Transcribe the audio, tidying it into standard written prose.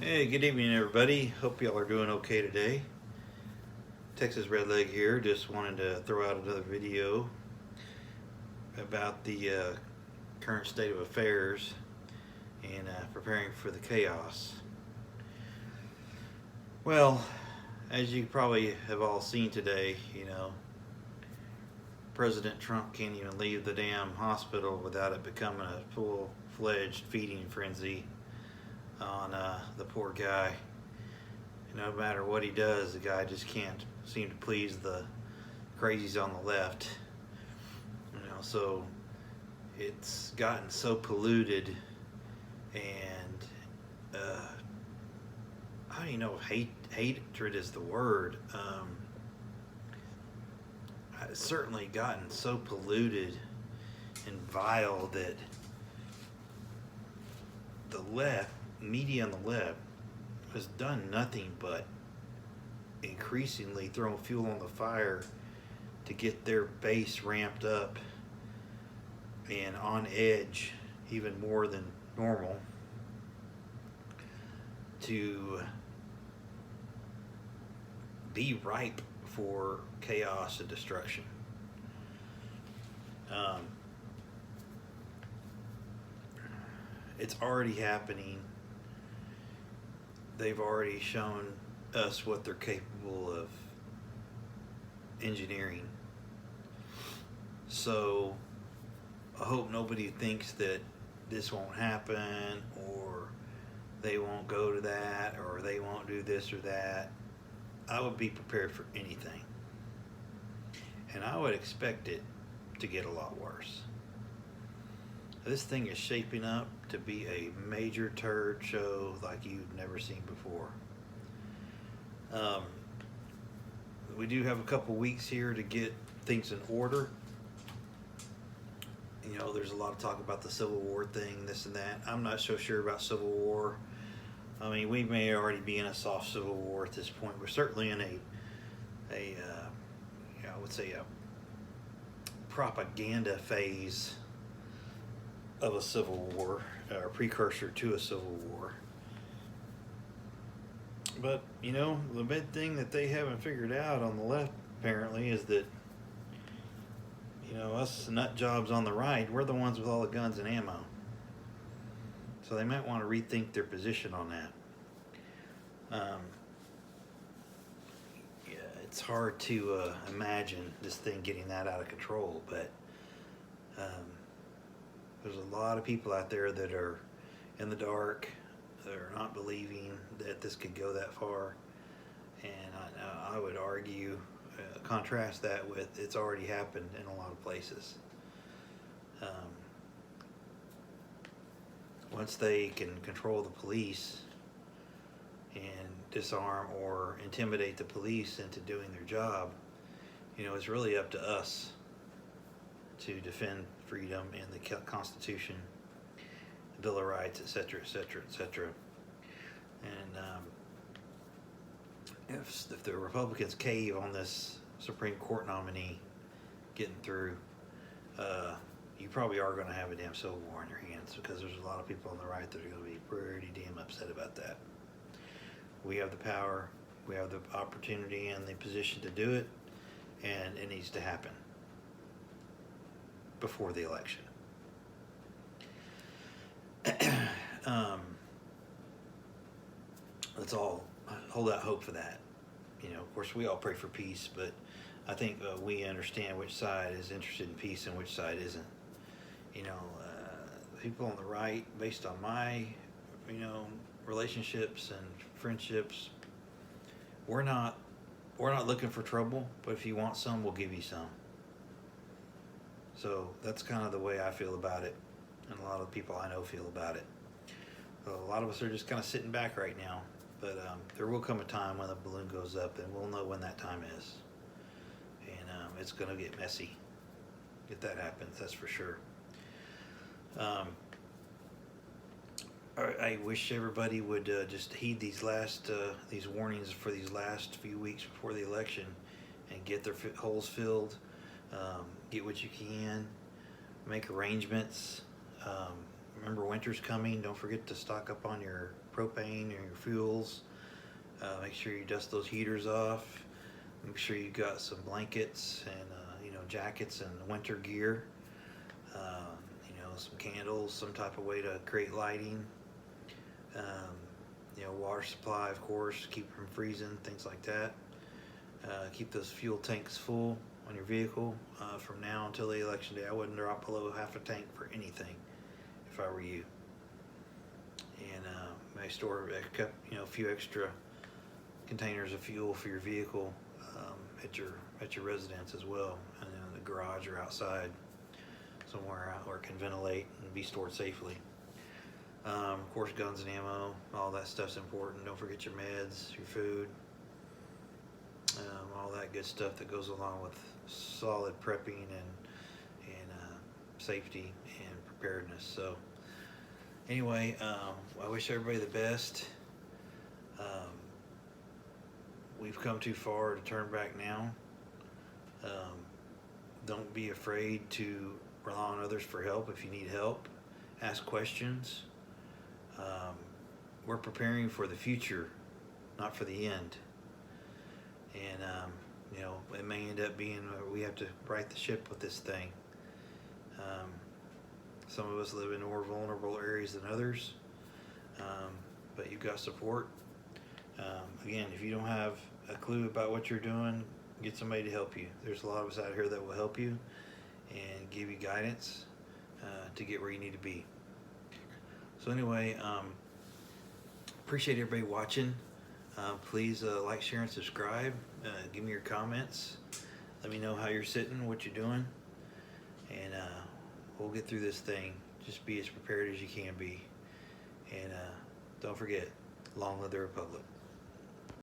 Hey, good evening, everybody. Hope y'all are doing okay today. Texas Redleg here. Just wanted to throw out another video about the current state of affairs and preparing for the chaos. Well, as you probably have all seen today, President Trump can't even leave the damn hospital without it becoming a full-fledged feeding frenzy on the poor guy. No matter what he does, the guy just can't seem to please the crazies on the left. So it's gotten so polluted, and I don't even know if hatred is the word. It's certainly gotten so polluted and vile that the left, media on the left, has done nothing but increasingly throwing fuel on the fire to get their base ramped up and on edge even more than normal to be ripe for chaos and destruction. It's already happening. They've already shown us what they're capable of engineering. So I hope nobody thinks that this won't happen, or they won't go to that, or they won't do this or that. I would be prepared for anything. And I would expect it to get a lot worse. This thing is shaping up to be a major turd show like you've never seen before. We do have a couple weeks here to get things in order. There's a lot of talk about the Civil War thing, this and that. I'm not so sure about Civil War. I mean, we may already be in a soft Civil War at this point. We're certainly in I would say a propaganda phase of a civil war, or precursor to a civil war. But, the big thing that they haven't figured out on the left, apparently, is that, us nut jobs on the right, we're the ones with all the guns and ammo. So they might want to rethink their position on that. It's hard to imagine this thing getting that out of control, but there's a lot of people out there that are in the dark. They're not believing that this could go that far. And I would argue, contrast that with it's already happened in a lot of places. Once they can control the police and disarm or intimidate the police into doing their job, it's really up to us to defend freedom and the Constitution, the Bill of Rights, etc., etc., etc. And if the Republicans cave on this Supreme Court nominee getting through, you probably are going to have a damn civil war on your hands, because there's a lot of people on the right that are going to be pretty damn upset about that. We have the power, we have the opportunity and the position to do it, and it needs to happen before the election. Let's all hold out hope for that. Of course, we all pray for peace, but I think we understand which side is interested in peace and which side isn't. People on the right, based on my, relationships and friendships, we're not looking for trouble, but if you want some, we'll give you some. So that's kind of the way I feel about it, and a lot of people I know feel about it. So a lot of us are just kind of sitting back right now, but there will come a time when the balloon goes up, and we'll know when that time is. And it's going to get messy if that happens, that's for sure. I wish everybody would just heed these warnings for these last few weeks before the election, and get their holes filled. Get what you can. Make arrangements. Remember, winter's coming. Don't forget to stock up on your propane or your fuels. Make sure you dust those heaters off. Make sure you got some blankets and jackets and winter gear. Some candles, some type of way to create lighting. Water supply, of course, keep from freezing, things like that. Keep those fuel tanks full on your vehicle. From now until the election day, I wouldn't drop below half a tank for anything if I were you. And may store a few extra containers of fuel for your vehicle at your residence as well, and in the garage or outside somewhere out where it can ventilate and be stored safely. Of course, guns and ammo, all that stuff's important. Don't forget your meds, your food, all that good stuff that goes along with solid prepping and safety and preparedness. So anyway, I wish everybody the best. We've come too far to turn back now. Don't be afraid to rely on others for help if you need help. Ask questions. We're preparing for the future, not for the end. And it may end up being we have to right the ship with this thing. Some of us live in more vulnerable areas than others, but you've got support. Again, if you don't have a clue about what you're doing, get somebody to help you. There's a lot of us out here that will help you and give you guidance to get where you need to be. So anyway, appreciate everybody watching. Please like, share, and subscribe. Give me your comments. Let me know how you're sitting, what you're doing, and we'll get through this thing. Just be as prepared as you can be. And don't forget, long live the Republic.